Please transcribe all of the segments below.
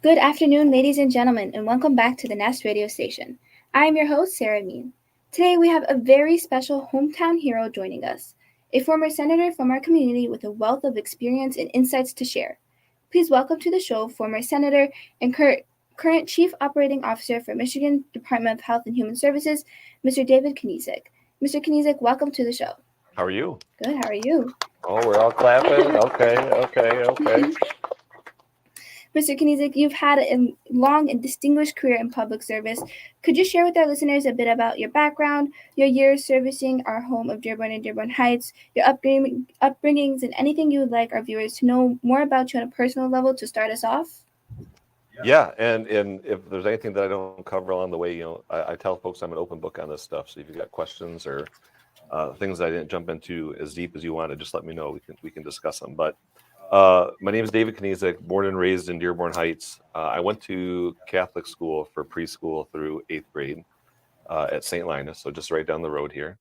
Good afternoon, ladies and gentlemen, and welcome back to the Nest radio station. I am your host, Sarah Mean. Today we have a very special hometown hero joining us, a former senator from our community with a wealth of experience and insights to share. Please welcome to the show former senator and current chief operating officer for Michigan Department of Health and Human Services, Mr. David Knezek. Mr. Knezek, welcome to the show. How are you? Good, how are you? Oh, we're all clapping. Okay. Mr. Knezek, you've had a long and distinguished career in public service. Could you share with our listeners a bit about your background, your years servicing our home of Dearborn and Dearborn Heights, your upbringings, and anything you would like our viewers to know more about you on a personal level to start us off? Yeah, and if there's anything that I don't cover along the way, I tell folks I'm an open book on this stuff. So if you've got questions or things I didn't jump into as deep as you wanted, just let me know. We can discuss them. But my name is David Knezek, born and raised in Dearborn Heights. I went to Catholic school for preschool through 8th grade at St. Linus, so just right down the road here.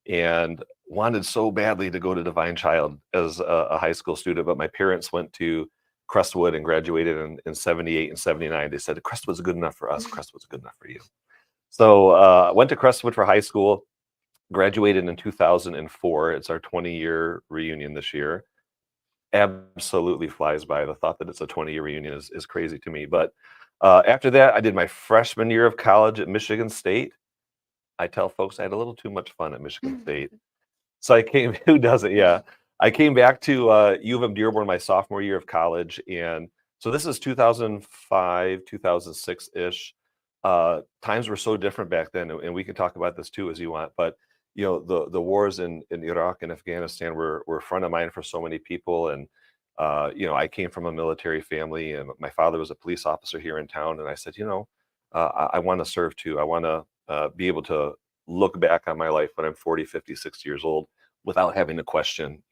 And wanted so badly to go to Divine Child as a high school student, but my parents went to Crestwood and graduated in 78 and 79. They said, Crestwood's good enough for us. Crestwood's good enough for you. So went to Crestwood for high school, graduated in 2004. It's our 20-year reunion this year. Absolutely flies by. The thought that it's a 20-year reunion is crazy to me. But after that, I did my freshman year of college at Michigan State. I tell folks I had a little too much fun at Michigan State. So I came, who doesn't? Yeah. I came back to U of M Dearborn my sophomore year of college. And so this is 2005, 2006-ish. Times were so different back then. And we can talk about this too, as you want. But, the wars in Iraq and Afghanistan were front of mind for so many people. And, I came from a military family and my father was a police officer here in town. And I said, I want to serve too. I want to be able to look back on my life when I'm 40, 50, 60 years old without having to question,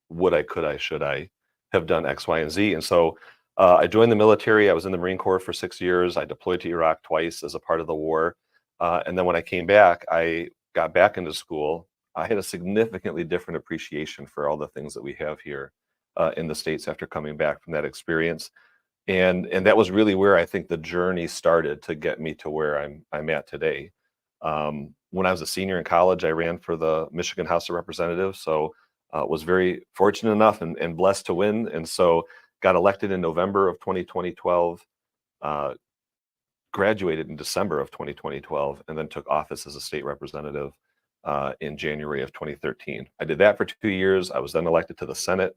would I, could I, should I have done X, Y, and Z? And so I joined the military. I was in the Marine Corps for 6 years. I deployed to Iraq twice as a part of the war. And then when I came back, I got back into school. I had a significantly different appreciation for all the things that we have here in the States after coming back from that experience. And that was really where I think the journey started to get me to where I'm at today. When I was a senior in college, I ran for the Michigan House of Representatives, so was very fortunate enough and blessed to win. And so got elected in November of 2012, graduated in December of 2012, and then took office as a state representative in January of 2013. I did that for 2 years. I was then elected to the Senate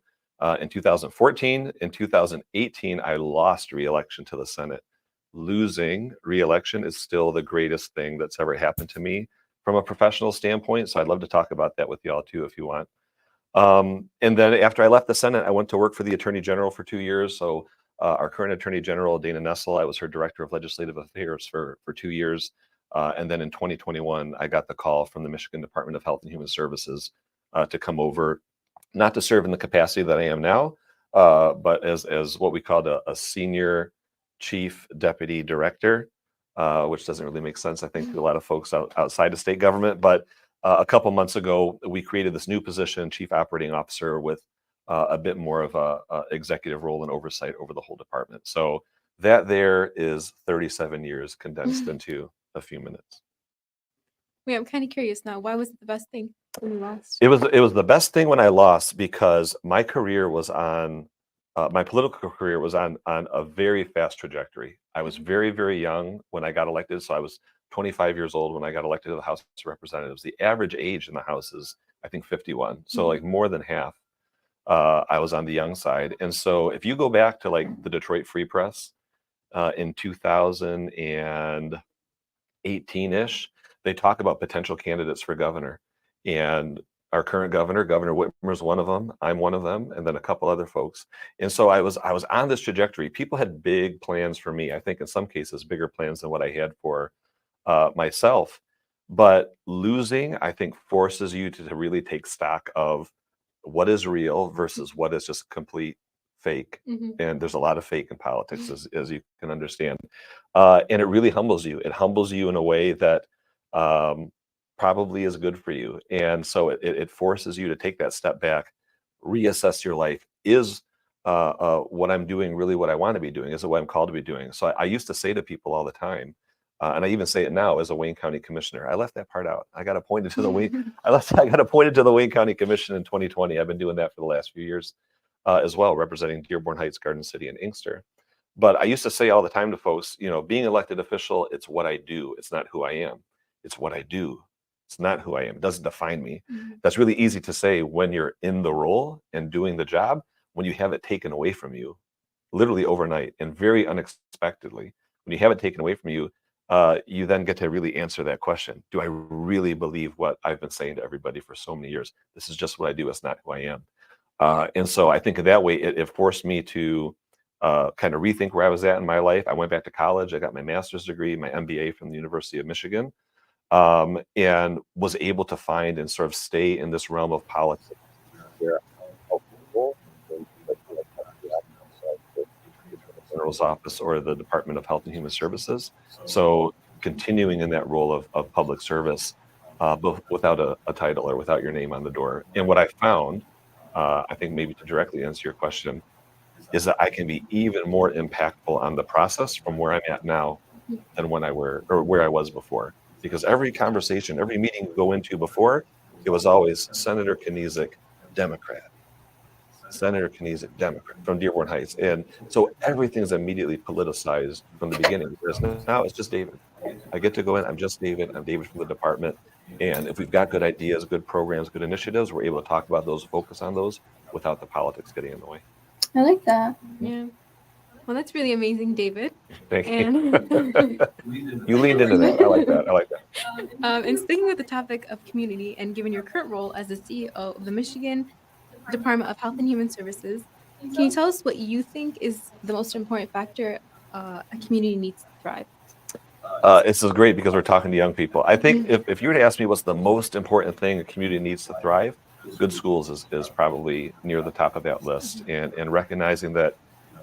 in 2014. In 2018, I lost re-election to the Senate. Losing re-election is still the greatest thing that's ever happened to me from a professional standpoint. So I'd love to talk about that with y'all too, if you want. And then after I left the Senate, I went to work for the Attorney General for 2 years. So our current Attorney General, Dana Nessel, I was her Director of Legislative Affairs for 2 years. And then in 2021, I got the call from the Michigan Department of Health and Human Services to come over, not to serve in the capacity that I am now, but as what we called a senior chief deputy director, which doesn't really make sense, I think, to a lot of folks outside of state government. But a couple months ago, we created this new position, chief operating officer, with a bit more of a executive role and oversight over the whole department. So that there is 37 years condensed into a few minutes. Wait, I'm kind of curious now. Why was it the best thing when you lost? It was the best thing when I lost because my career was on my political career was on a very fast trajectory. I was very, very young when I got elected. So I was 25 years old when I got elected to the House of Representatives. The average age in the House is, I think, 51. So like more than half. I was on the young side. And so if you go back to like the Detroit Free Press in 2018-ish, they talk about potential candidates for governor. And our current governor, Governor Whitmer, is one of them. I'm one of them, and then a couple other folks. And so I was on this trajectory. People had big plans for me. I think in some cases, bigger plans than what I had for myself. But losing, I think, forces you to really take stock of what is real versus what is just complete fake. And there's a lot of fake in politics, as you can understand. And it really humbles you. It humbles you in a way that probably is good for you. And so it forces you to take that step back, reassess your life. Is what I'm doing really what I want to be doing? Is it what I'm called to be doing? So I used to say to people all the time, and I even say it now as a Wayne County Commissioner. I left that part out. I got appointed to the Wayne. I got appointed to the Wayne County Commission in 2020. I've been doing that for the last few years as well, representing Dearborn Heights, Garden City, and Inkster. But I used to say all the time to folks, being elected official, it's what I do. It's not who I am. It's what I do. It's not who I am. It doesn't define me. That's really easy to say when you're in the role and doing the job. When you have it taken away from you, literally overnight and very unexpectedly, when you have it taken away from you, you then get to really answer that question. Do I really believe what I've been saying to everybody for so many years? This is just what I do. It's not who I am. And so I think that way, it forced me to kind of rethink where I was at in my life. I went back to college. I got my master's degree, my MBA from the University of Michigan, and was able to find and sort of stay in this realm of politics where I help people the General's Office or the Department of Health and Human Services. So continuing in that role of public service, but without a title or without your name on the door. And what I found, I think maybe to directly answer your question, is that I can be even more impactful on the process from where I'm at now than where I was before. Because every conversation, every meeting we go into before, it was always Senator Knezek, Democrat. Senator Knezek, Democrat from Dearborn Heights. And so everything's immediately politicized from the beginning. Whereas now it's just David. I get to go in, I'm just David. I'm David from the department. And if we've got good ideas, good programs, good initiatives, we're able to talk about those, focus on those without the politics getting in the way. I like that. Yeah. Well, that's really amazing, David. Thank you. You leaned into that. I like that. And sticking with the topic of community, and given your current role as the CEO of the Michigan Department of Health and Human Services, can you tell us what you think is the most important factor a community needs to thrive? This is great because we're talking to young people. I think if you were to ask me what's the most important thing a community needs to thrive, good schools is probably near the top of that list. And recognizing that,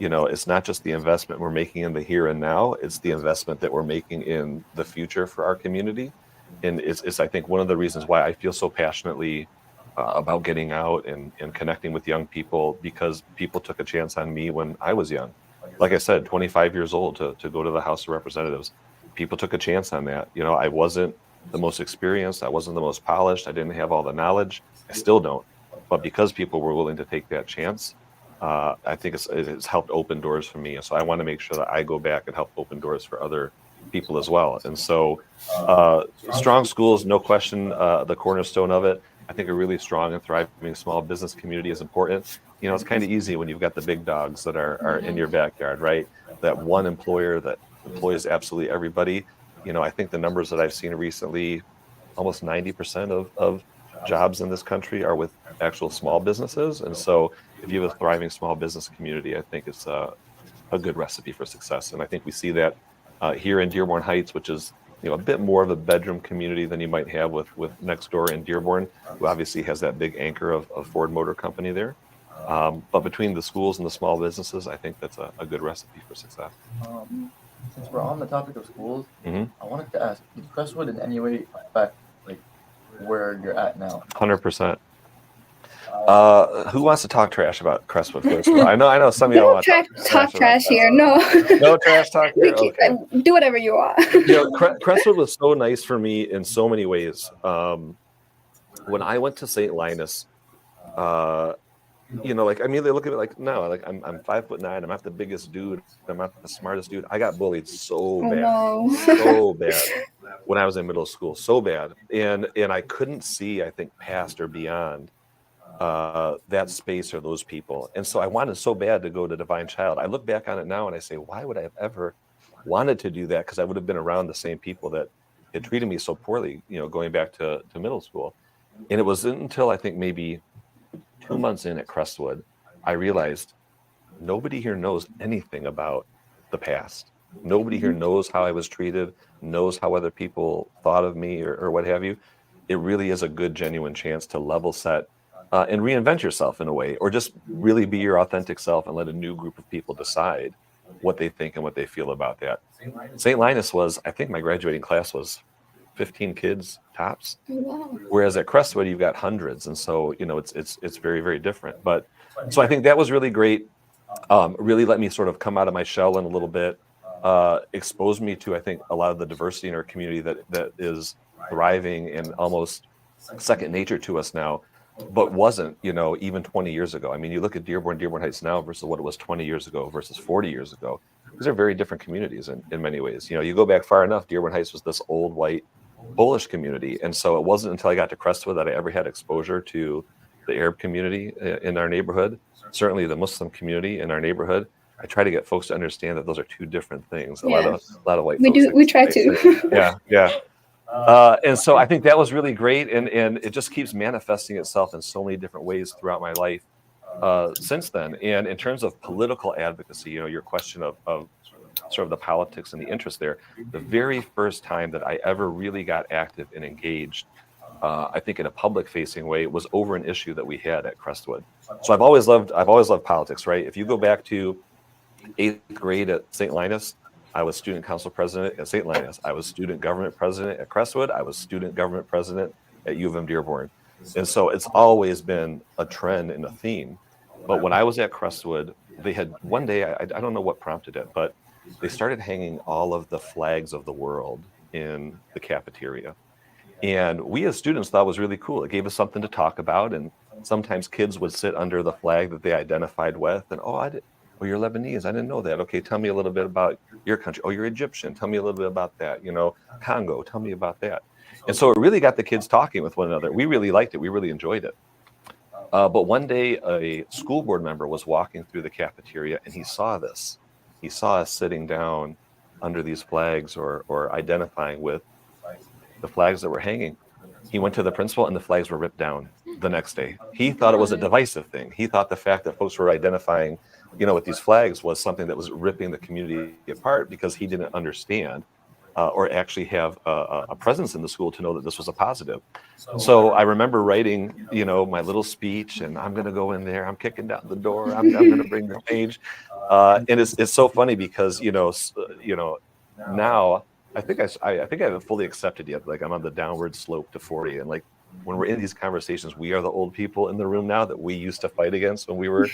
it's not just the investment we're making in the here and now, it's the investment that we're making in the future for our community. And it's I think, one of the reasons why I feel so passionately about getting out and connecting with young people, because people took a chance on me when I was young. Like I said, 25 years old to go to the House of Representatives. People took a chance on that. I wasn't the most experienced. I wasn't the most polished. I didn't have all the knowledge. I still don't. But because people were willing to take that chance, I think it's helped open doors for me. And so I want to make sure that I go back and help open doors for other people as well. And so strong schools, no question, the cornerstone of it. I think a really strong and thriving small business community is important. It's kind of easy when you've got the big dogs that are in your backyard, right? That one employer that employs absolutely everybody. I think the numbers that I've seen recently, almost 90% of jobs in this country are with actual small businesses. And so if you have a thriving small business community, I think it's a good recipe for success. And I think we see that here in Dearborn Heights, which is a bit more of a bedroom community than you might have with next door in Dearborn, who obviously has that big anchor of Ford Motor Company there. But between the schools and the small businesses, I think that's a good recipe for success. Since we're on the topic of schools, Mm-hmm. I wanted to ask, did Crestwood in any way affect where you're at now? 100%. Who wants to talk trash about Crestwood first? I know some of y'all want Don't to talk trash here. No. No trash talk here? Okay. Do whatever you want. Crestwood was so nice for me in so many ways. When I went to St. Linus, they look at me like, no, like I'm 5'9", I'm not the biggest dude, I'm not the smartest dude. I got bullied so bad, so bad when I was in middle school, so bad, and I couldn't see, I think, past or beyond that space or those people, and so I wanted so bad to go to Divine Child. I look back on it now and I say, why would I have ever wanted to do that? Because I would have been around the same people that had treated me so poorly, going back to middle school, and it wasn't until I think maybe 2 months in at Crestwood, I realized nobody here knows anything about the past. Nobody here knows how I was treated, knows how other people thought of me or what have you. It really is a good, genuine chance to level set and reinvent yourself in a way, or just really be your authentic self and let a new group of people decide what they think and what they feel about that. St. Linus was, I think my graduating class was 15 kids tops. Whereas at Crestwood, you've got hundreds. And so, it's very, very different. But so I think that was really great. really let me sort of come out of my shell in a little bit, exposed me to, I think, a lot of the diversity in our community that is thriving and almost second nature to us now, but wasn't, even 20 years ago. I mean, you look at Dearborn Heights now versus what it was 20 years ago versus 40 years ago. These are very different communities in many ways. You go back far enough, Dearborn Heights was this old white Polish community. And so it wasn't until I got to Crestwood that I ever had exposure to the Arab community in our neighborhood, certainly the Muslim community in our neighborhood. I try to get folks to understand that those are two different things. A lot of white folks. We try to. Yeah. And so I think that was really great, and it just keeps manifesting itself in so many different ways throughout my life since then. And in terms of political advocacy, your question of sort of the politics and the interest there, the very first time that I ever really got active and engaged, I think in a public-facing way, was over an issue that we had at Crestwood. So I've always loved politics, right? If you go back to 8th grade at St. Linus, I was student council president at St. Linus. I was student government president at Crestwood. I was student government president at U of M Dearborn. And so it's always been a trend and a theme. But when I was at Crestwood, they had one day, I don't know what prompted it, but they started hanging all of the flags of the world in the cafeteria. And we as students thought it was really cool. It gave us something to talk about. And sometimes kids would sit under the flag that they identified with. And, oh, you're Lebanese. I didn't know that. Okay, tell me a little bit about your country. Oh, you're Egyptian. Tell me a little bit about that. Congo. Tell me about that. And so it really got the kids talking with one another. We really liked it. We really enjoyed it. But one day, a school board member was walking through the cafeteria, and he saw this. He saw us sitting down under these flags or identifying with the flags that were hanging. He went to the principal, and the flags were ripped down the next day. He thought it was a divisive thing. He thought the fact that folks were identifying with these flags was something that was ripping the community apart, because he didn't understand or actually have a presence in the school to know that this was a positive. So I remember writing, my little speech, and I'm going to go in there. I'm kicking down the door. I'm going to bring the page. And it's so funny because, now I think I haven't fully accepted yet. Like, I'm on the downward slope to 40. And like, when we're in these conversations, we are the old people in the room now that we used to fight against when we were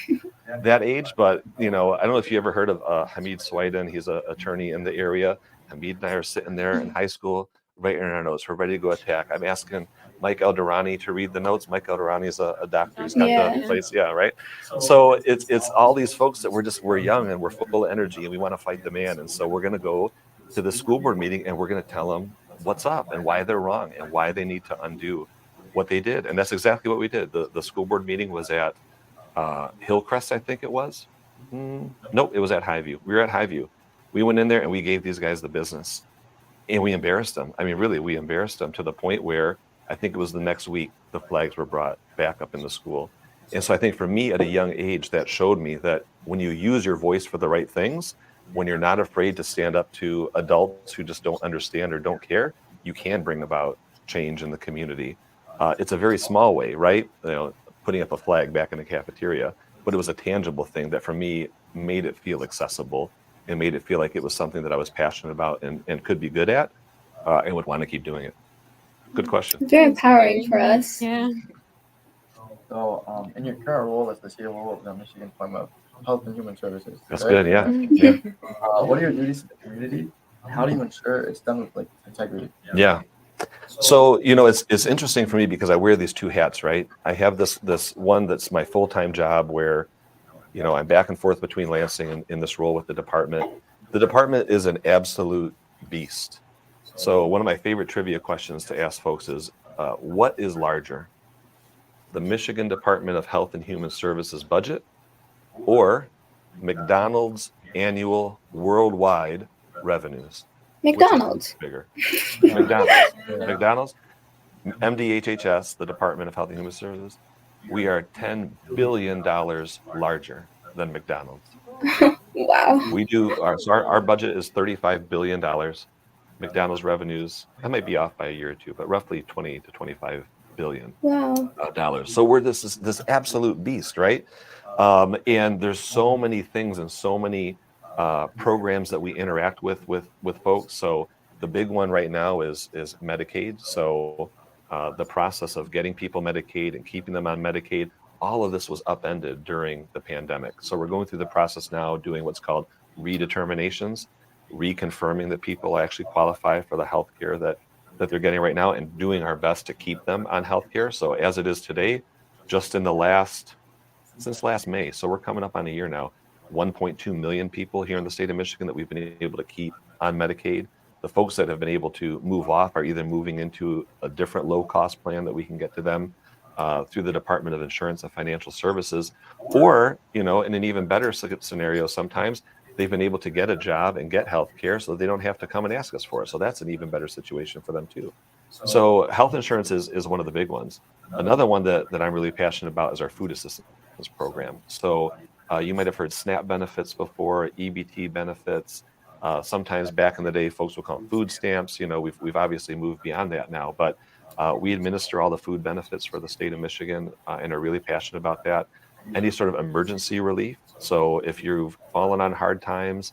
that age. But, I don't know if you ever heard of Hamid Swiden. He's an attorney in the area. Hamid and I are sitting there in high school, writing our notes. We're ready to go attack. I'm asking Mike Elderani to read the notes. Mike Elderani is a doctor. He's got the place. Yeah, right. So it's all these folks that we're young and we're full of energy and we want to fight the man. And so we're going to go to the school board meeting and we're going to tell them what's up and why they're wrong and why they need to undo what they did. And that's exactly what we did. The school board meeting was at Hillcrest, I think it was. Nope, it was at Highview. We were at Highview. We went in there and we gave these guys the business and we embarrassed them. I mean, really, we embarrassed them to the point where I think it was the next week the flags were brought back up in the school. And so I think for me at a young age, that showed me that when you use your voice for the right things, when you're not afraid to stand up to adults who just don't understand or don't care, you can bring about change in the community. It's a very small way, right? Putting up a flag back in the cafeteria, but it was a tangible thing that for me made it feel accessible and made it feel like it was something that I was passionate about and could be good at and would want to keep doing it. Good question. Very empowering for us. Yeah. So, in your current role as the COO of the Michigan Department of Health and Human Services, That's right? good, yeah. What are your duties to the community? And how do you ensure it's done with like integrity? Yeah. So, it's interesting for me because I wear these two hats, right? I have this one that's my full-time job where, I'm back and forth between Lansing and in this role with the department. The department is an absolute beast. So one of my favorite trivia questions to ask folks is, what is larger? The Michigan Department of Health and Human Services budget or McDonald's annual worldwide revenues? McDonald's. Bigger. McDonald's. MDHHS, the Department of Health and Human Services, we are $10 billion larger than McDonald's. Wow. We do our budget is $35 billion. McDonald's revenues, I might be off by a year or two, but roughly 20 to 25 billion dollars. So we're this absolute beast, right? And there's so many things and so many programs that we interact with folks. So the big one right now is Medicaid. So the process of getting people Medicaid and keeping them on Medicaid, all of this was upended during the pandemic. So we're going through the process now doing what's called redeterminations, reconfirming that people actually qualify for the health care that they're getting right now, and doing our best to keep them on health care. So as it is today, just in since last May, so we're coming up on a year now, 1.2 million people here in the state of Michigan that we've been able to keep on Medicaid. The folks that have been able to move off are either moving into a different low-cost plan that we can get to them through the Department of Insurance and Financial Services, or, in an even better scenario, sometimes they've been able to get a job and get health care so that they don't have to come and ask us for it. So that's an even better situation for them too. So health insurance is one of the big ones. Another one that I'm really passionate about is our food assistance program. So you might have heard SNAP benefits before, EBT benefits. Sometimes back in the day, folks would call them food stamps. We've obviously moved beyond that now, but we administer all the food benefits for the state of Michigan and are really passionate about that. Any sort of emergency relief. So if you've fallen on hard times,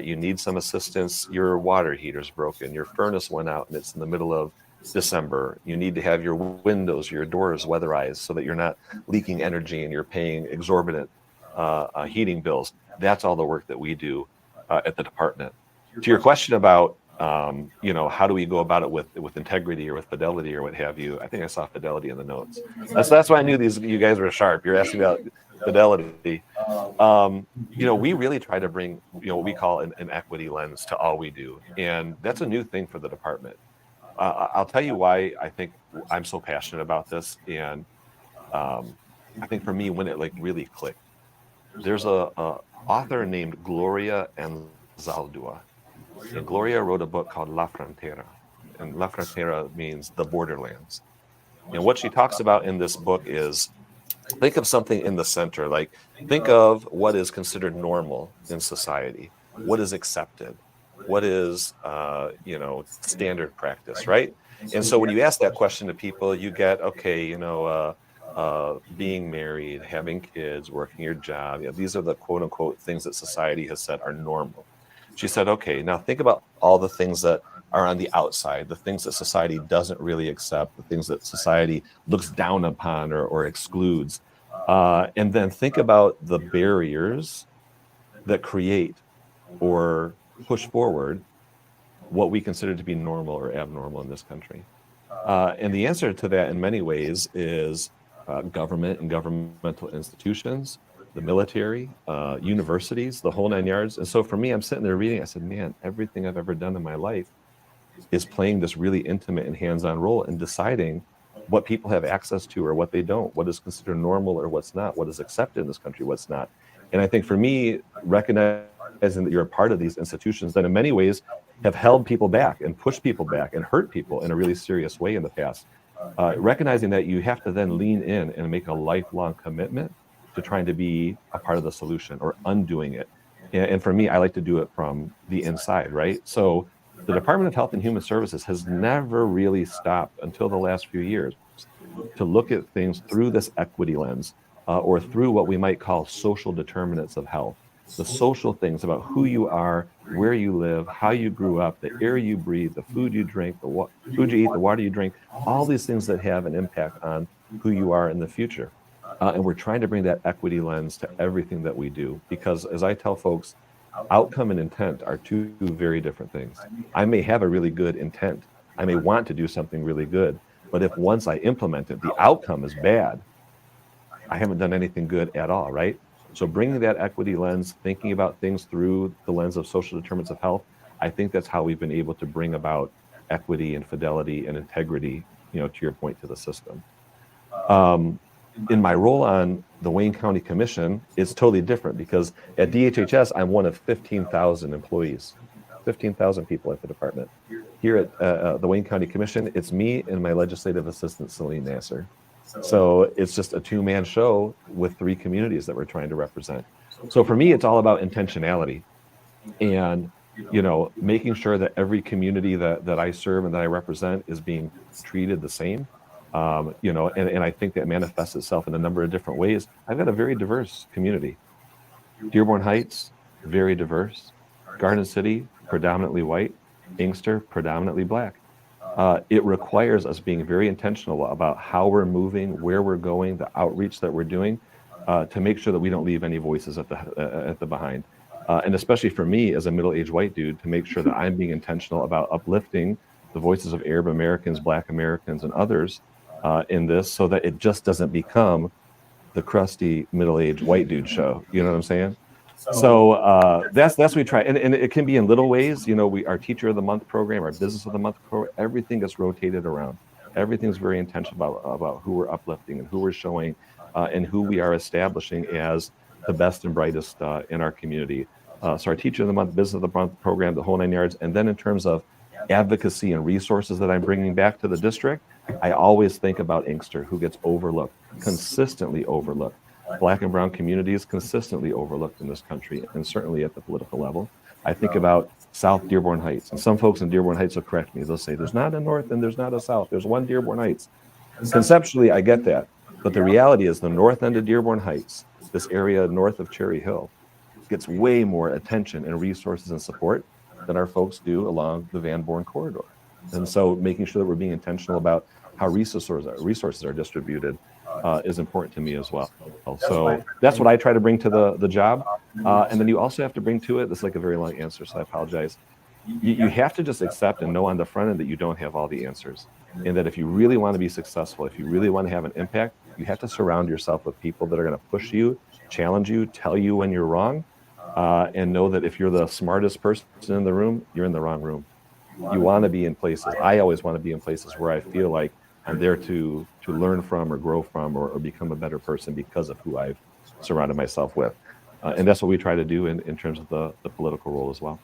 you need some assistance, your water heater's broken, your furnace went out and it's in the middle of December, you need to have your windows, your doors weatherized so that you're not leaking energy and you're paying exorbitant heating bills. That's all the work that we do at the department. To your question about how do we go about it with integrity or with fidelity or what have you? I think I saw fidelity in the notes. That's why I knew you guys were sharp. You're asking about fidelity. We really try to bring what we call an equity lens to all we do, and that's a new thing for the department. I'll tell you why I think I'm so passionate about this, and I think for me when it really clicked. There's a author named Gloria Anzaldúa. And Gloria wrote a book called La Frontera, and La Frontera means the borderlands. And what she talks about in this book is, think of something in the center, think of what is considered normal in society, what is accepted, what is, standard practice, right? And so when you ask that question to people, you get, okay, being married, having kids, working your job, these are the quote unquote things that society has said are normal. She said, okay, now think about all the things that are on the outside, the things that society doesn't really accept, the things that society looks down upon or excludes. And then think about the barriers that create or push forward what we consider to be normal or abnormal in this country. And the answer to that in many ways is government and governmental institutions, the military, universities, the whole 9 yards. And so for me, I'm sitting there reading, I said, man, everything I've ever done in my life is playing this really intimate and hands-on role in deciding what people have access to or what they don't, what is considered normal or what's not, what is accepted in this country, what's not. And I think for me, recognizing that you're a part of these institutions that in many ways have held people back and pushed people back and hurt people in a really serious way in the past, recognizing that you have to then lean in and make a lifelong commitment to trying to be a part of the solution or undoing it. And for me, I like to do it from the inside, right? So the Department of Health and Human Services has never really stopped until the last few years to look at things through this equity lens or through what we might call social determinants of health. The social things about who you are, where you live, how you grew up, the air you breathe, the food you drink, the food you eat, the water you drink, all these things that have an impact on who you are in the future. And we're trying to bring that equity lens to everything that we do, because as I tell folks, outcome and intent are two very different things. I may have a really good intent. I may want to do something really good, but if once I implement it, the outcome is bad, I haven't done anything good at all, right? So bringing that equity lens, thinking about things through the lens of social determinants of health, I think that's how we've been able to bring about equity and fidelity and integrity, to your point, to the system. In my role on the Wayne County Commission, it's totally different because at DHHS, I'm one of 15,000 employees, 15,000 people at the department. Here at the Wayne County Commission, it's me and my legislative assistant, Celine Nasser. So it's just a two-man show with 3 communities that we're trying to represent. So for me, it's all about intentionality and, making sure that every community that I serve and that I represent is being treated the same. And I think that manifests itself in a number of different ways. I've got a very diverse community. Dearborn Heights, very diverse. Garden City, predominantly white. Inkster, predominantly black. it requires us being very intentional about how we're moving, where we're going, the outreach that we're doing, to make sure that we don't leave any voices at the behind. And especially for me as a middle-aged white dude, to make sure that I'm being intentional about uplifting the voices of Arab Americans, Black Americans, and others in this, so that it just doesn't become the crusty middle-aged white dude show. You know what I'm saying? So that's what we try, and it can be in little ways. Our Teacher of the Month program, our Business of the Month program, everything gets rotated around. Everything's very intentional about who we're uplifting and who we're showing, and who we are establishing as the best and brightest in our community. So our Teacher of the Month, Business of the Month program, the whole 9 yards, and then in terms of advocacy and resources that I'm bringing back to the district, I always think about Inkster, who gets overlooked, consistently overlooked. Black and brown communities consistently overlooked in this country, and certainly at the political level. I think about South Dearborn Heights, and some folks in Dearborn Heights will correct me. They'll say, there's not a North and there's not a South. There's one Dearborn Heights. Conceptually, I get that. But the reality is the north end of Dearborn Heights, this area north of Cherry Hill, gets way more attention and resources and support than our folks do along the Van Born corridor. And so making sure that we're being intentional about how resources are distributed is important to me as well. So that's what I try to bring to the job. And then you also have to bring to it, this is like a very long answer, so I apologize. You have to just accept and know on the front end that you don't have all the answers. And that if you really want to be successful, if you really want to have an impact, you have to surround yourself with people that are going to push you, challenge you, tell you when you're wrong, and know that if you're the smartest person in the room, you're in the wrong room. You want to be in places, I always want to be in places where I feel like I'm there to learn from or grow from or become a better person because of who I've surrounded myself with. And that's what we try to do in terms of the political role as well.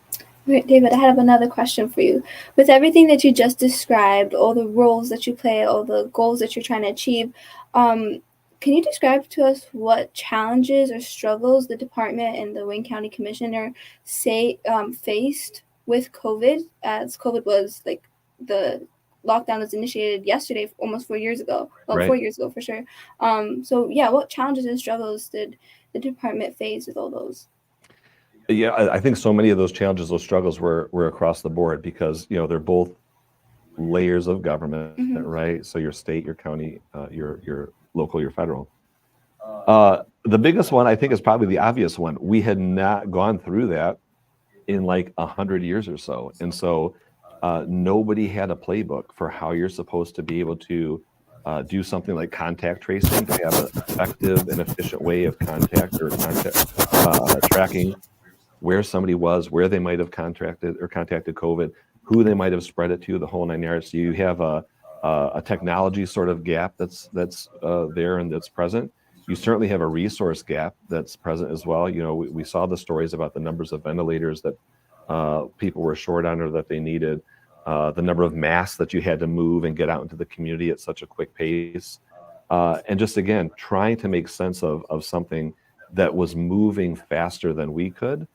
Great, David, I have another question for you. With everything that you just described, all the roles that you play, all the goals that you're trying to achieve, can you describe to us what challenges or struggles the department and the Wayne County Commissioner faced with COVID, as COVID was like the lockdown was initiated yesterday, almost 4 years ago. Well, right. 4 years ago for sure. So yeah, what challenges and struggles did the department face with all those? Yeah, I think so many of those challenges, those struggles were across the board because, they're both layers of government, mm-hmm. right? So your state, your county, your local, your federal. The biggest one, I think, is probably the obvious one. We had not gone through that in like 100 years or so. And so nobody had a playbook for how you're supposed to be able to do something like contact tracing, to have an effective and efficient way of contact tracking where somebody was, where they might have contacted COVID, who they might have spread it to, the whole 9 yards. So you have a technology sort of gap that's there and that's present. You certainly have a resource gap that's present as well. We saw the stories about the numbers of ventilators that people were short on or that they needed, the number of masks that you had to move and get out into the community at such a quick pace. And just, again, trying to make sense of something that was moving faster than we could,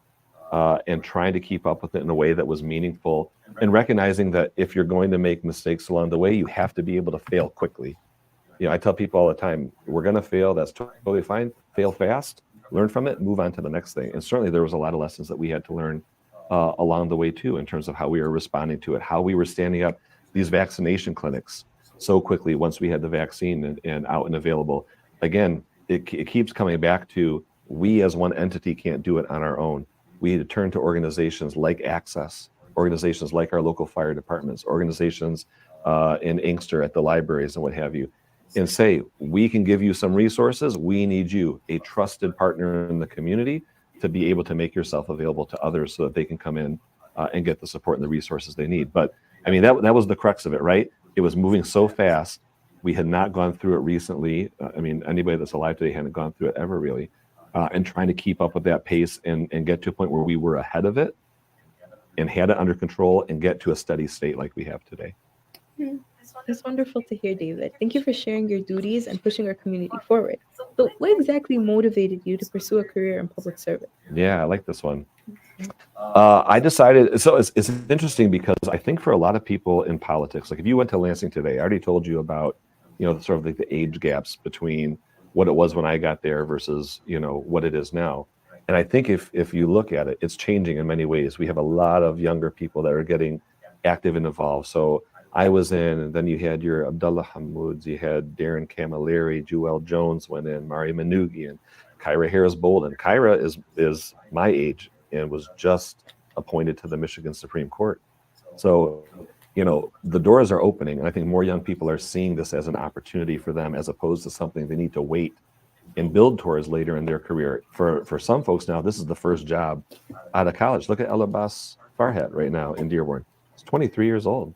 and trying to keep up with it in a way that was meaningful, and recognizing that if you're going to make mistakes along the way, you have to be able to fail quickly. I tell people all the time, we're going to fail. That's totally fine. Fail fast, learn from it, move on to the next thing. And certainly there was a lot of lessons that we had to learn along the way too, in terms of how we were responding to it, how we were standing up these vaccination clinics so quickly once we had the vaccine and out and available. Again, it keeps coming back to, we as one entity can't do it on our own. We need to turn to organizations like Access, organizations like our local fire departments, organizations in Inkster at the libraries and what have you, and say, we can give you some resources. We need you, a trusted partner in the community, to be able to make yourself available to others so that they can come in and get the support and the resources they need. But I mean, that was the crux of it, right? It was moving so fast. We had not gone through it recently. Anybody that's alive today hadn't gone through it ever really. And trying to keep up with that pace and get to a point where we were ahead of it and had it under control and get to a steady state like we have today. Mm-hmm. That's wonderful to hear, David. Thank you for sharing your duties and pushing our community forward. So what exactly motivated you to pursue a career in public service? Yeah, I like this one. I decided, so it's interesting because I think for a lot of people in politics, like if you went to Lansing today, I already told you about, sort of like the age gaps between what it was when I got there versus, what it is now. And I think if you look at it, it's changing in many ways. We have a lot of younger people that are getting active and involved. So I was in, and then you had your Abdullah Hamouds, you had Darren Camilleri, Jewel Jones went in, Mari Manugi, and Kyra Harris Bolden. Kyra is my age and was just appointed to the Michigan Supreme Court. So, the doors are opening, and I think more young people are seeing this as an opportunity for them as opposed to something they need to wait and build towards later in their career. For some folks now, this is the first job out of college. Look at El Abbas Farhat right now in Dearborn. He's 23 years old.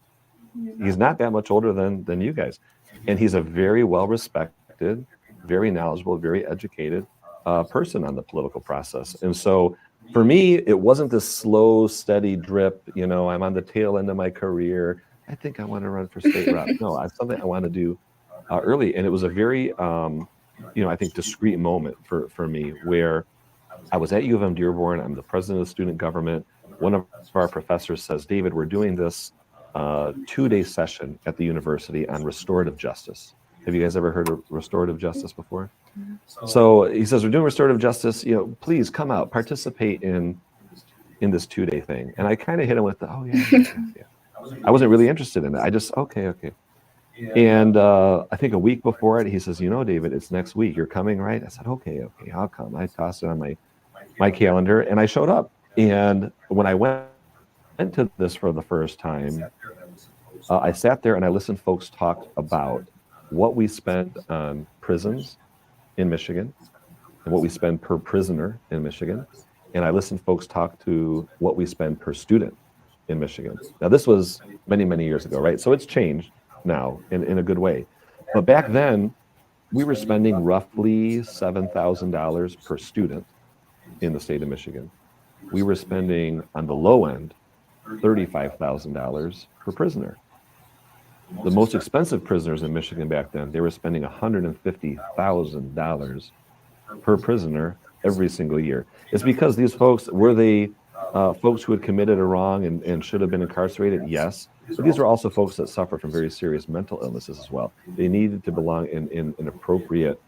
He's not that much older than you guys. And he's a very well-respected, very knowledgeable, very educated person on the political process. And so for me, it wasn't this slow, steady drip, I'm on the tail end of my career. I think I want to run for state rep. No, it's something I want to do early. And it was a very, I think discrete moment for me where I was at U of M Dearborn. I'm the president of the student government. One of our professors says, David, we're doing this 2-day session at the university on restorative justice. Have you guys ever heard of restorative justice before? So he says, we're doing restorative justice, please come out, participate in this 2-day thing. And I kind of hit him with yeah. I wasn't really interested in it. I just, okay. And I think a week before it, he says, David, it's next week. You're coming, right? I said, okay, I'll come. I tossed it on my calendar and I showed up. And when I went to this for the first time, I sat there and I listened folks talk about what we spent on prisons in Michigan and what we spend per prisoner in Michigan. And I listened folks talk to what we spend per student in Michigan. Now, this was many, many years ago, right? So it's changed now in a good way. But back then, we were spending roughly $7,000 per student in the state of Michigan. We were spending, on the low end, $35,000 per prisoner. The most expensive prisoners in Michigan back then, they were spending $150,000 per prisoner every single year. It's because these folks, were they folks who had committed a wrong and should have been incarcerated? Yes. But these are also folks that suffer from very serious mental illnesses as well. They needed to belong in an appropriate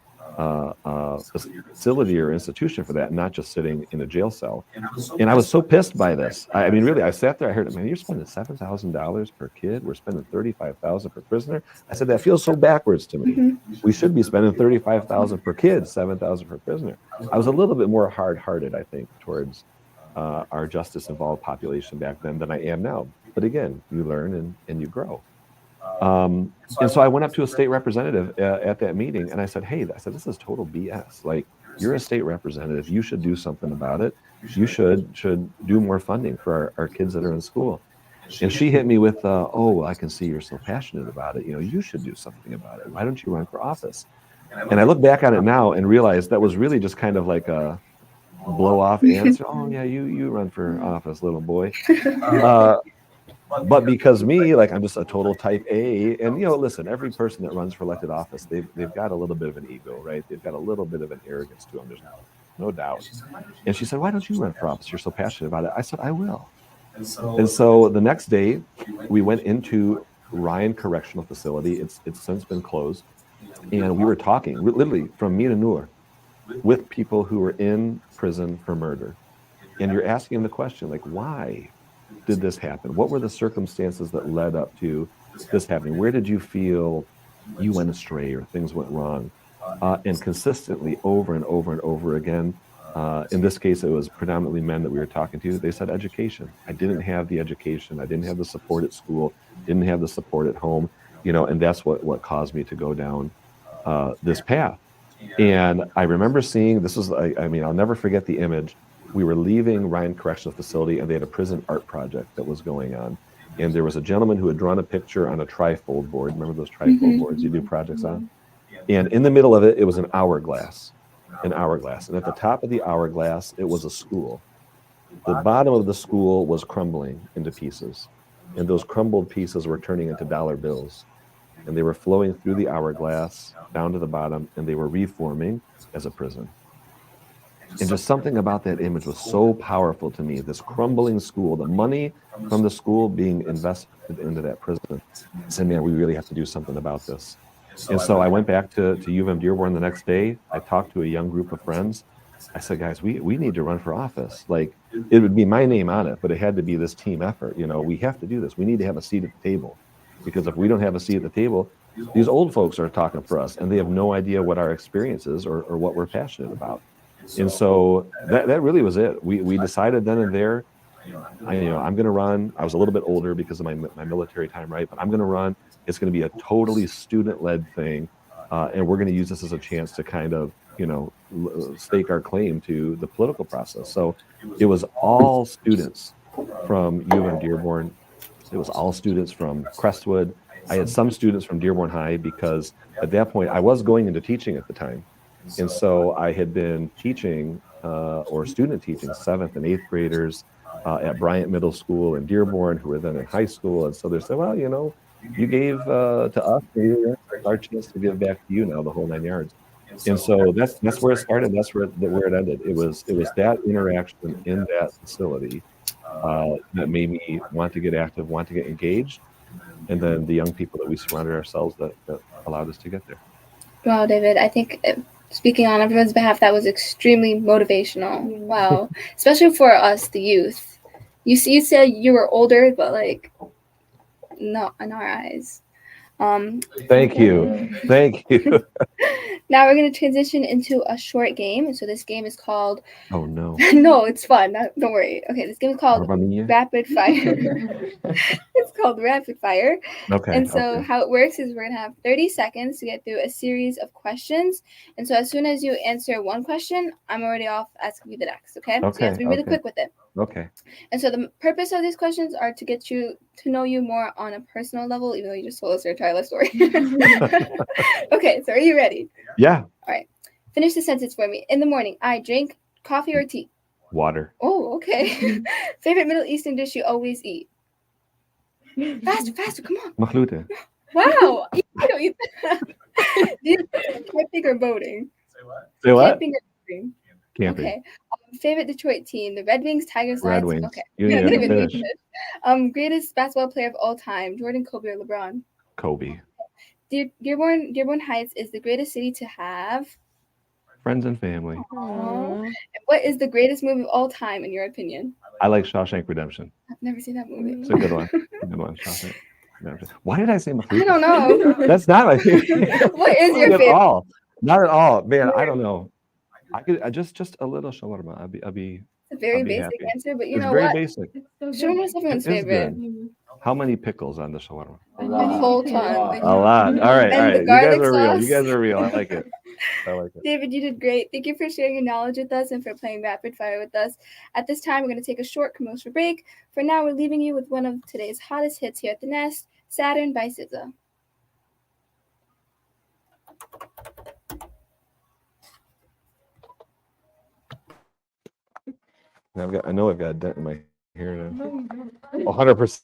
facility or institution for that, not just sitting in a jail cell. And I was so pissed by this. I mean, really, I sat there, I heard, man, you're spending $7,000 per kid. We're spending $35,000 per prisoner. I said, that feels so backwards to me. Mm-hmm. We should be spending $35,000 per kid, $7,000 per prisoner. I was a little bit more hard-hearted, I think, towards our justice-involved population back then than I am now. But again, you learn and you grow. And so I went up to a state representative at that meeting and I said, hey, this is total BS. Like, you're a state representative. You should do something about it. You should do more funding for our kids that are in school. And she hit me with, I can see you're so passionate about it. You should do something about it. Why don't you run for office? And I look back on it now and realize that was really just kind of like a blow off answer. Oh yeah, you run for office, little boy. But because me, like, I'm just a total type A, and listen, every person that runs for elected office, they've got a little bit of an ego, right? They've got a little bit of an arrogance to them. There's no doubt. And she said, why don't you run for office? You're so passionate about it. I said, I will. And so the next day, we went into Ryan Correctional Facility. It's since been closed, and we were talking literally from me to Noor with people who were in prison for murder, and you're asking them the question, like, why did this happen? What were the circumstances that led up to this happening? Where did you feel you went astray or things went wrong? And consistently over and over and over again, in this case, it was predominantly men that we were talking to. They said education. I didn't have the education. I didn't have the support at school, didn't have the support at home, and that's what caused me to go down this path. And I remember seeing, I'll never forget the image. We were leaving Ryan Correctional Facility and they had a prison art project that was going on. And there was a gentleman who had drawn a picture on a trifold board. Remember those trifold boards you do projects on? And in the middle of it was an hourglass. And at the top of the hourglass, it was a school. The bottom of the school was crumbling into pieces. And those crumbled pieces were turning into dollar bills. And they were flowing through the hourglass down to the bottom, and they were reforming as a prison. And just something about that image was so powerful to me. This crumbling school, the money from the school being invested into that prison. I said, man, we really have to do something about this. And so I went back to U of M Dearborn the next day. I talked to a young group of friends. I said, guys, we need to run for office. Like, it would be my name on it, but it had to be this team effort. We have to do this. We need to have a seat at the table. because if we don't have a seat at the table, these old folks are talking for us, and they have no idea what our experience is or what we're passionate about. And so that really was it. We decided then and there, I'm going to run. I was a little bit older because of my military time, right? But I'm going to run. It's going to be a totally student-led thing, and we're going to use this as a chance to kind of, stake our claim to the political process. So it was all students from U of M Dearborn. It was all students from Crestwood. I had some students from Dearborn High because at that point I was going into teaching at the time. And so I had been teaching or student teaching 7th and 8th graders at Bryant Middle School in Dearborn, who were then in high school. And so they said, well, you gave to us, it's our chance to give back to you now, the whole 9 yards. And so that's where it started. That's where it ended. It was that interaction in that facility that made me want to get active, want to get engaged. And then the young people that we surrounded ourselves that allowed us to get there. Wow, David, I think speaking on everyone's behalf, that was extremely motivational. Wow. Especially for us, the youth. You said you were older, but not in our eyes. Thank you. Now we're going to transition into a short game. So this game is called... Oh, no. No, it's fun. Don't worry. Okay, this game is called Rapid Fire. It's called Rapid Fire. Okay. And so how it works is we're going to have 30 seconds to get through a series of questions. And so as soon as you answer one question, I'm already off asking you the next, okay? So you have to be really quick with it. Okay. And so the purpose of these questions are to get you to know you more on a personal level, even though you just told us your entire life story. Okay, so are you ready? Yeah. All right. Finish the sentence for me. In the morning, I drink coffee or tea. Water. Oh, okay. Favorite Middle Eastern dish you always eat? Faster, come on. Makhloute. Wow. You don't eat that. Do you camping or boating? Say what? Camping or boating? Camping. Okay. Favorite Detroit team, the Red Wings, Tigers, Red Lions. Wings. Okay. You didn't even finish. Greatest basketball player of all time, Jordan, Kobe, or LeBron? Kobe. Dearborn Heights is the greatest city to have Friends and family. Aww. And what is the greatest movie of all time, in your opinion? I like Shawshank Redemption. I've never seen that movie. It's a good one. Shawshank Redemption. Why did I say Makhloute? I don't know. That's not my favorite. What is your favorite? All. Not at all. Man, I don't know. I could just a little shawarma. I'll be It's a very basic happy. answer, but it's know very what? basic. Shawarma is everyone's It is favorite. good. How many pickles on the shawarma? A whole ton. A lot. All right. And the You guys garlic are real. sauce. You guys are real. I like it. David, you did great. Thank you for sharing your knowledge with us and for playing Rapid Fire with us. At this time, we're going to take a short commercial break. For now, we're leaving you with one of today's hottest hits here at the Nest, Saturn by SZA. I know I've got a dent in my hair now. 100%.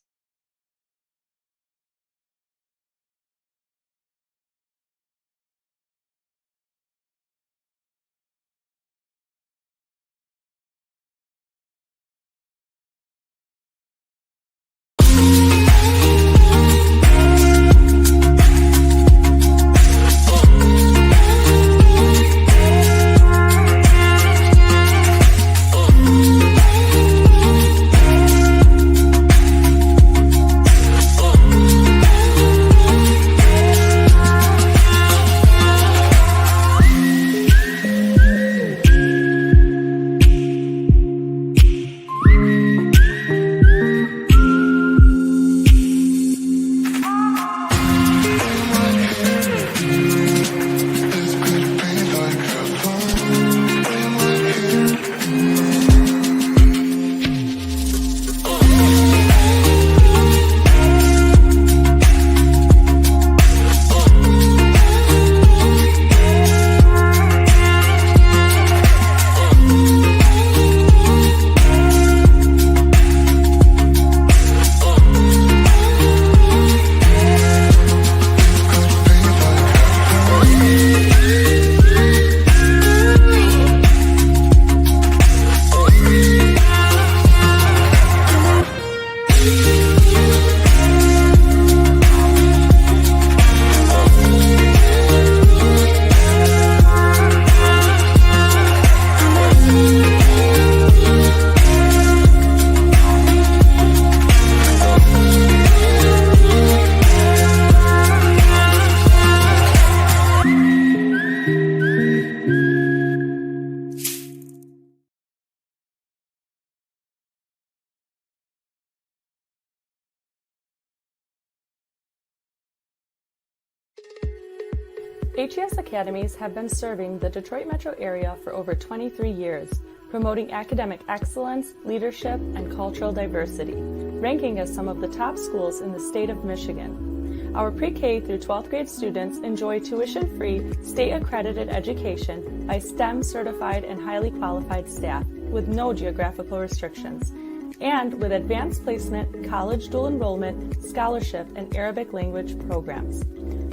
HES Academies have been serving the Detroit metro area for over 23 years, promoting academic excellence, leadership, and cultural diversity, ranking as some of the top schools in the state of Michigan. Our pre-K through 12th grade students enjoy tuition-free, state-accredited education by STEM certified and highly qualified staff with no geographical restrictions, and with advanced placement, college dual enrollment, scholarship, and Arabic language programs.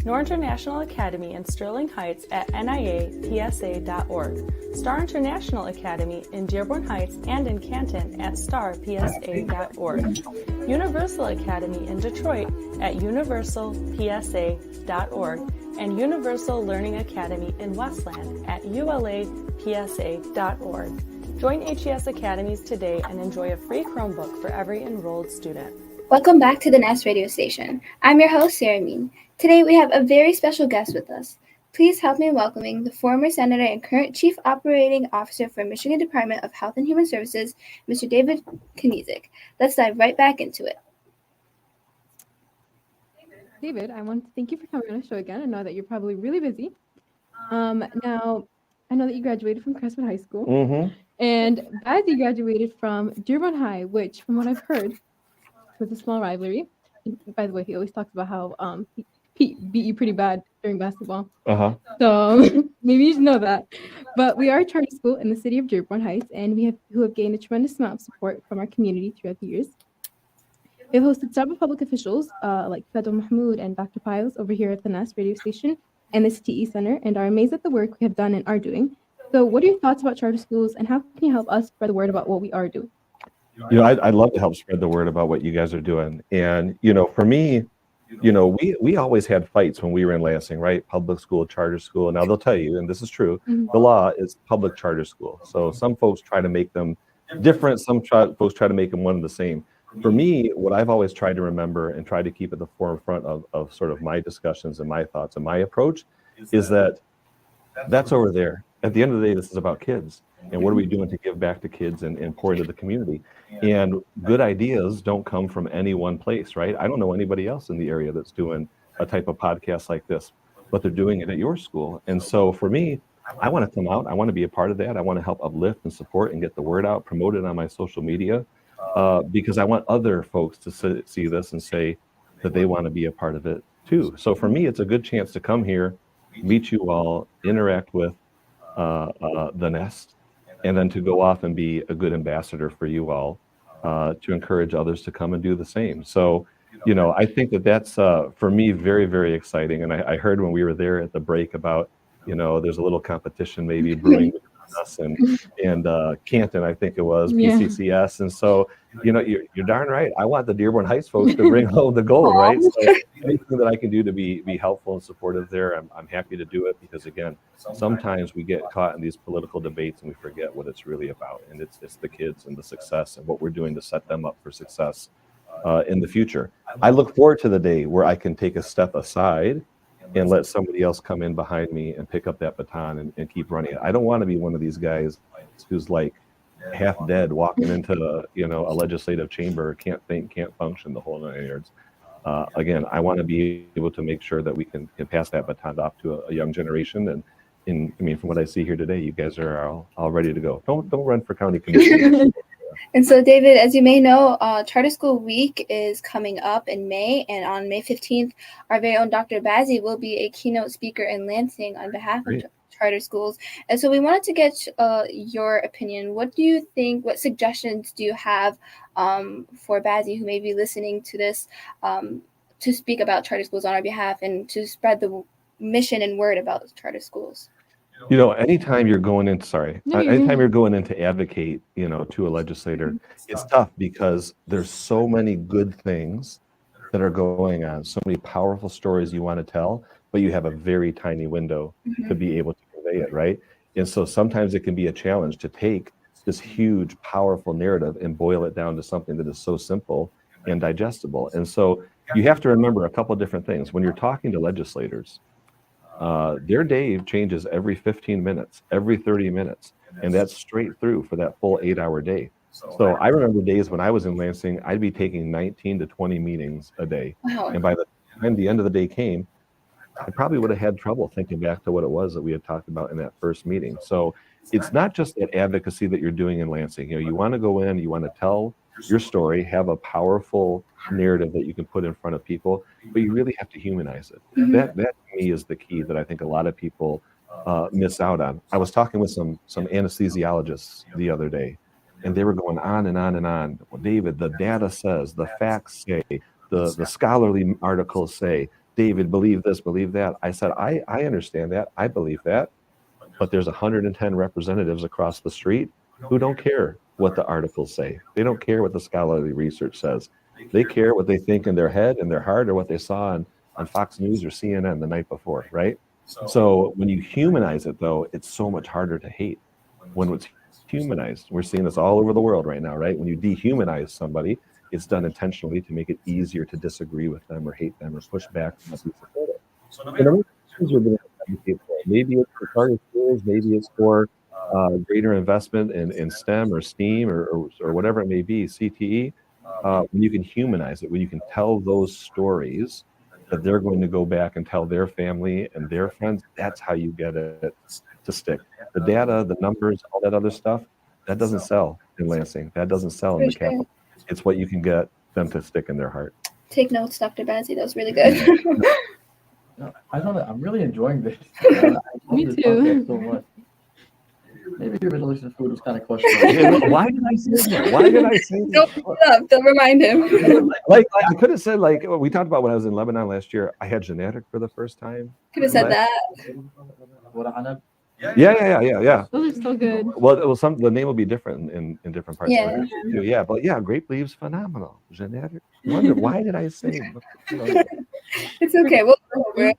Nor International Academy in Sterling Heights at niapsa.org, Star International Academy in Dearborn Heights and in Canton at starpsa.org, Universal Academy in Detroit at universalpsa.org, and Universal Learning Academy in Westland at ulapsa.org. Join HES Academies today and enjoy a free Chromebook for every enrolled student. Welcome back to the Nest radio station. I'm your host, Sarah Mean. Today we have a very special guest with us. Please help me in welcoming the former Senator and current Chief Operating Officer for Michigan Department of Health and Human Services, Mr. David Knezek. Let's dive right back into it. David, I want to thank you for coming on the show again. I know that you're probably really busy. Now, I know that you graduated from Crestwood High School, and Bazzi graduated from Dearborn High, which, from what I've heard, was a small rivalry. And by the way, he always talks about how Pete beat you pretty bad during basketball. So maybe you should know that. But we are a charter school in the city of Dearborn Heights, and who have gained a tremendous amount of support from our community throughout the years. We have hosted several public officials like Fadl Mahmoud and Dr. Piles over here at the Nest radio station and the CTE Center, and are amazed at the work we have done and are doing. So what are your thoughts about charter schools, and how can you help us spread the word about what we are doing? You know, I'd love to help spread the word about what you guys are doing. And, you know, for me, you know, we always had fights when we were in Lansing, right? Public school, charter school. Now they'll tell you, and this is true, the law is public charter school. So some folks try to make them different. Some folks try to make them one and the same. For me, what I've always tried to remember and try to keep at the forefront of sort of my discussions and my thoughts and my approach is that that's over there. At the end of the day, this is about kids. And what are we doing to give back to kids and pour into the community? And good ideas don't come from any one place, right? I don't know anybody else in the area that's doing a type of podcast like this, but they're doing it at your school. And so for me, I want to come out. I want to be a part of that. I want to help uplift and support and get the word out, promote it on my social media, because I want other folks to see this and say that they want to be a part of it too. So for me, it's a good chance to come here, meet you all, interact with the Nest, and then to go off and be a good ambassador for you all, to encourage others to come and do the same. So, you know, I think that's for me very, very exciting. And I heard when we were there at the break about, you know, there's a little competition maybe brewing between us and Canton, I think it was, PCCS. And so, you know, you're darn right. I want the Dearborn Heights folks to bring home the gold, right? So anything that I can do to be helpful and supportive there, I'm happy to do it, because again, sometimes we get caught in these political debates and we forget what it's really about. And it's the kids and the success and what we're doing to set them up for success in the future. I look forward to the day where I can take a step aside and let somebody else come in behind me and pick up that baton and keep running it. I don't want to be one of these guys who's like half dead walking into you know, a legislative chamber, can't think, can't function, the whole 9 yards. Again, I want to be able to make sure that we can pass that baton off to a young generation. And I mean, from what I see here today, you guys are all ready to go. Don't run for county commissioner. And so, David, as you may know, Charter School Week is coming up in May, and on May 15th, our very own Dr. Bazzi will be a keynote speaker in Lansing on behalf of charter schools. And so we wanted to get your opinion. What do you think, what suggestions do you have for Bazzi, who may be listening to this, to speak about charter schools on our behalf and to spread the mission and word about charter schools? You know, anytime you're going to advocate, you know, to a legislator, it's tough because there's so many good things that are going on, so many powerful stories you want to tell, but you have a very tiny window to be able to convey it, right? And so sometimes it can be a challenge to take this huge, powerful narrative and boil it down to something that is so simple and digestible. And so you have to remember a couple of different things. When you're talking to legislators, their day changes every 15 minutes, every 30 minutes, and that's straight through for that full 8-hour day. So I remember days when I was in Lansing, I'd be taking 19 to 20 meetings a day. Wow. And by the time the end of the day came, I probably would have had trouble thinking back to what it was that we had talked about in that first meeting. So it's not just that advocacy that you're doing in Lansing. You want to go in, you want to tell your story, have a powerful narrative that you can put in front of people, but you really have to humanize it. That to me is the key that I think a lot of people miss out on. I was talking with some anesthesiologists the other day, and they were going on and on and on. Well, David, the data says, the facts say, the scholarly articles say, David, believe this, believe that. I said, I understand that. I believe that. But there's 110 representatives across the street who don't care what the articles say. They don't care what the scholarly research says. They care what they think in their head and their heart, or what they saw on Fox News or CNN the night before, right? So when you humanize it, though, it's so much harder to hate. When it's humanized, we're seeing this all over the world right now, right? When you dehumanize somebody, it's done intentionally to make it easier to disagree with them or hate them or push back on what we support it. So no matter what things we're going to advocate for, maybe it's for charter schools, maybe it's for greater investment in STEM or STEAM or whatever it may be, CTE, when you can humanize it, when you can tell those stories that they're going to go back and tell their family and their friends, that's how you get it to stick. The data, the numbers, all that other stuff, that doesn't sell in Lansing. That doesn't sell in the capital. It's what you can get them to stick in their heart. Take notes, Dr. Bazzi. That was really good. No, I know that I'm really enjoying this. Me too. So much. Maybe your Middle Eastern food was kind of questionable. Why did I say that? Why did I say that? Don't remind him. Like I could have said, like we talked about when I was in Lebanon last year, I had genetic for the first time. Could have said that. Yeah. Those are so good. Well, the name will be different in different parts Yeah. of the country too. Yeah, but yeah, grape leaves, phenomenal. Genetic. Wonder why did I say? It's okay. We'll go over it.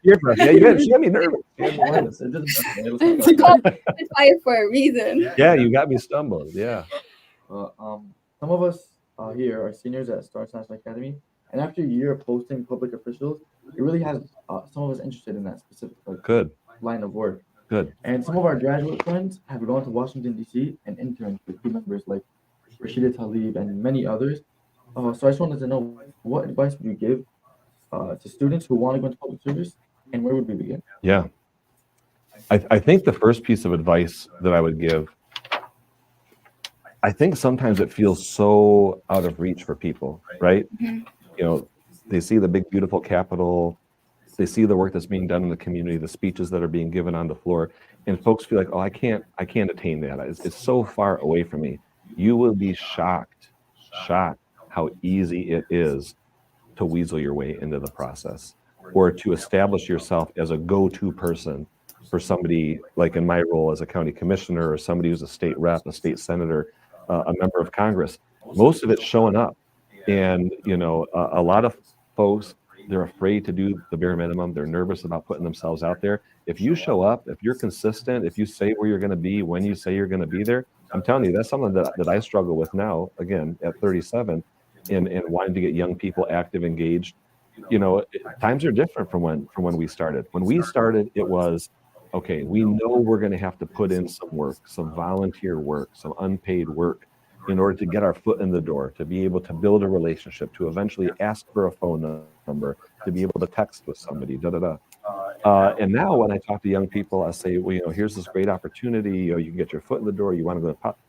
She had me nervous. It's quiet for a reason. Yeah, you got me stumbled. Yeah. Some of us here are seniors at Star National Academy, and after a year of posting public officials, it really has some of us interested in that specific Good line of work. Good. And some of our graduate friends have gone to Washington, D.C. and interned with team members like Rashida Tlaib and many others. So I just wanted to know, what advice would you give to students who want to go into public service, and where would we begin? Yeah. I think the first piece of advice that I would give, I think sometimes it feels so out of reach for people, right? They see the big, beautiful Capitol. They see the work that's being done in the community, the speeches that are being given on the floor, and folks feel like, oh, I can't attain that. It's so far away from me. You will be shocked how easy it is to weasel your way into the process, or to establish yourself as a go-to person for somebody, like in my role as a county commissioner, or somebody who's a state rep, a state senator, a member of Congress. Most of it's showing up, and a lot of folks, they're afraid to do the bare minimum. They're nervous about putting themselves out there. If you show up, if you're consistent, if you say where you're going to be, when you say you're going to be there, I'm telling you, that's something that I struggle with now, again, at 37, in wanting to get young people active, engaged. Times are different from when we started. When we started, it was, okay, we know we're going to have to put in some work, some volunteer work, some unpaid work, in order to get our foot in the door, to be able to build a relationship, to eventually ask for a phone number, to be able to text with somebody, and now when I talk to young people, I say, well, here's this great opportunity. You can get your foot in the door. You want to go to pop.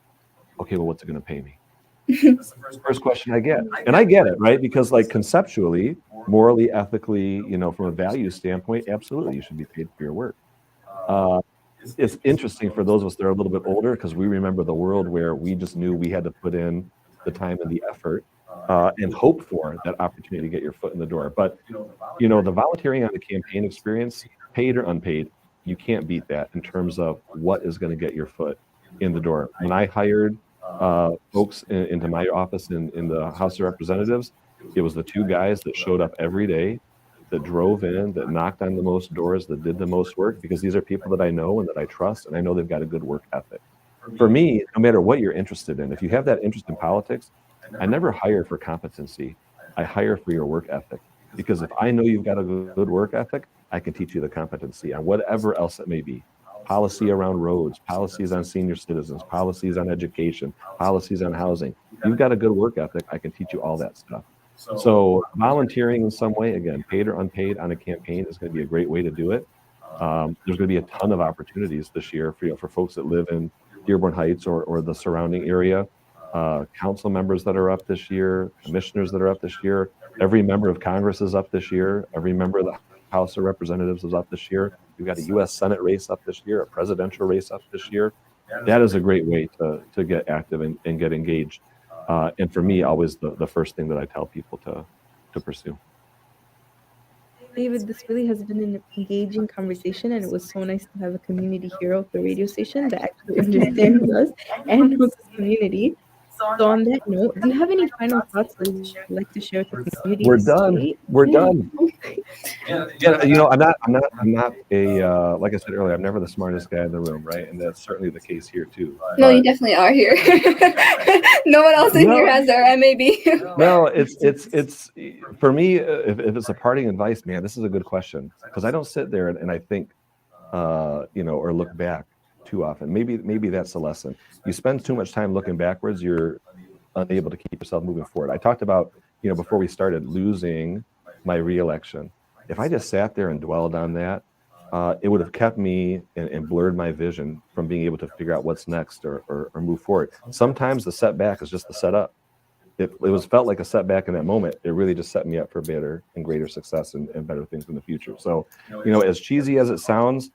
Okay, well, what's it going to pay me? That's the first question I get. And I get it, right? Because like conceptually, morally, ethically, from a value standpoint, absolutely, you should be paid for your work. It's interesting for those of us that are a little bit older, because we remember the world where we just knew we had to put in the time and the effort and hope for that opportunity to get your foot in the door. But, the volunteering on the campaign experience, paid or unpaid, you can't beat that in terms of what is going to get your foot in the door. When I hired folks into my office in the House of Representatives, it was the two guys that showed up every day, that drove in, that knocked on the most doors, that did the most work, because these are people that I know and that I trust, and I know they've got a good work ethic. For me, no matter what you're interested in, if you have that interest in politics, I never hire for competency. I hire for your work ethic, because if I know you've got a good work ethic, I can teach you the competency on whatever else it may be. Policy around roads, policies on senior citizens, policies on education, policies on housing. You've got a good work ethic, I can teach you all that stuff. So volunteering in some way, again, paid or unpaid on a campaign is going to be a great way to do it. There's going to be a ton of opportunities this year for folks that live in Dearborn Heights or the surrounding area. Council members that are up this year, commissioners that are up this year, every member of Congress is up this year, every member of the House of Representatives is up this year. We've got a U.S. Senate race up this year, a presidential race up this year. That is a great way to get active and get engaged. And for me, always the first thing that I tell people to pursue. David, this really has been an engaging conversation, and it was so nice to have a community hero at the radio station that actually understands us and knows this community. So on that note, do you have any final thoughts that you'd like to share with the community? We're done. We're done. Yeah, you know, I'm not a like I said earlier, I'm never the smartest guy in the room, right? And that's certainly the case here too. No, you definitely are here. No one else in here has their MAB. No, it's for me. If it's a parting advice, man, this is a good question because I don't sit there and I think, or look back too often. Maybe that's the lesson. You spend too much time looking backwards, you're unable to keep yourself moving forward. I talked about, before we started, losing my re-election. If I just sat there and dwelled on that, it would have kept me and blurred my vision from being able to figure out what's next or move forward. Sometimes the setback is just the setup. It felt like a setback in that moment. It really just set me up for better and greater success and better things in the future. So, as cheesy as it sounds,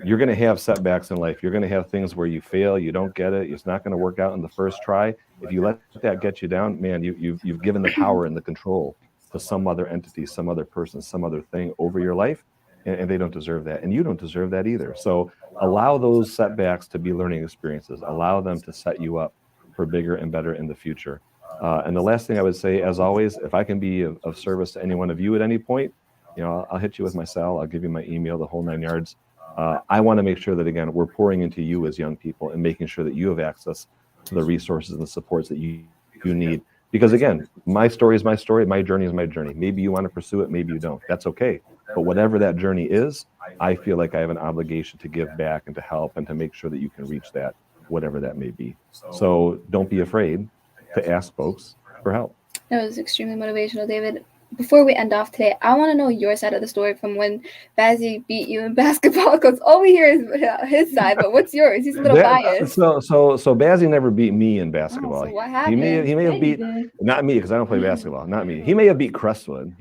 you're going to have setbacks in life. You're going to have things where you fail, you don't get it, it's not going to work out in the first try. If you let that get you down, man, you've given the power and the control to some other entity, some other person, some other thing over your life, and they don't deserve that, and you don't deserve that either. So allow those setbacks to be learning experiences. Allow them to set you up for bigger and better in the future. And the last thing I would say, as always, if I can be of service to any one of you at any point, I'll hit you with my cell. I'll give you my email, the whole 9 yards. I want to make sure that, again, we're pouring into you as young people and making sure that you have access to the resources and the supports that you need. Because, again, my story is my story. My journey is my journey. Maybe you want to pursue it. Maybe you don't. That's okay. But whatever that journey is, I feel like I have an obligation to give back and to help and to make sure that you can reach that, whatever that may be. So don't be afraid to ask folks for help. That was extremely motivational, David. Before we end off today, I want to know your side of the story from when Bazzy beat you in basketball, because all we hear is his side. But what's yours? He's a little biased. So Bazzy never beat me in basketball. So what happened? He may have beat not me because I don't play basketball. Not me. He may have beat Crestwood.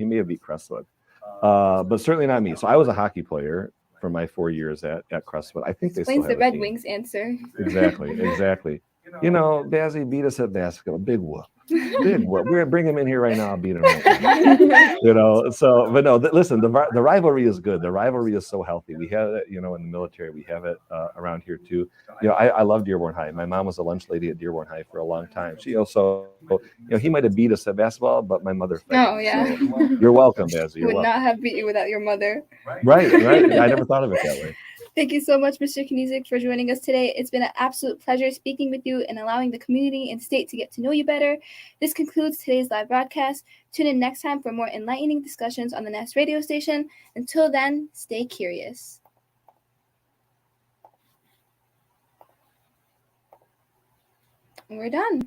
But certainly not me. So I was a hockey player for my 4 years at Crestwood. I think they explains still have the Red team. Wings answer. Exactly. Bazzy beat us at basketball. Big whoop. We're gonna bring him in here right now. I'll beat him right now. So, but no, listen, the rivalry is good. The rivalry is so healthy. We have it, in the military. We have it around here too. I love Dearborn High. My mom was a lunch lady at Dearborn High for a long time. She also, he might have beat us at basketball, but my mother fed Oh, yeah. So, you're welcome, Bazzy. Would not have beat you without your mother. Right. I never thought of it that way. Thank you so much, Mr. Knezek, for joining us today. It's been an absolute pleasure speaking with you and allowing the community and state to get to know you better. This concludes today's live broadcast. Tune in next time for more enlightening discussions on the Nest radio station. Until then, stay curious. We're done.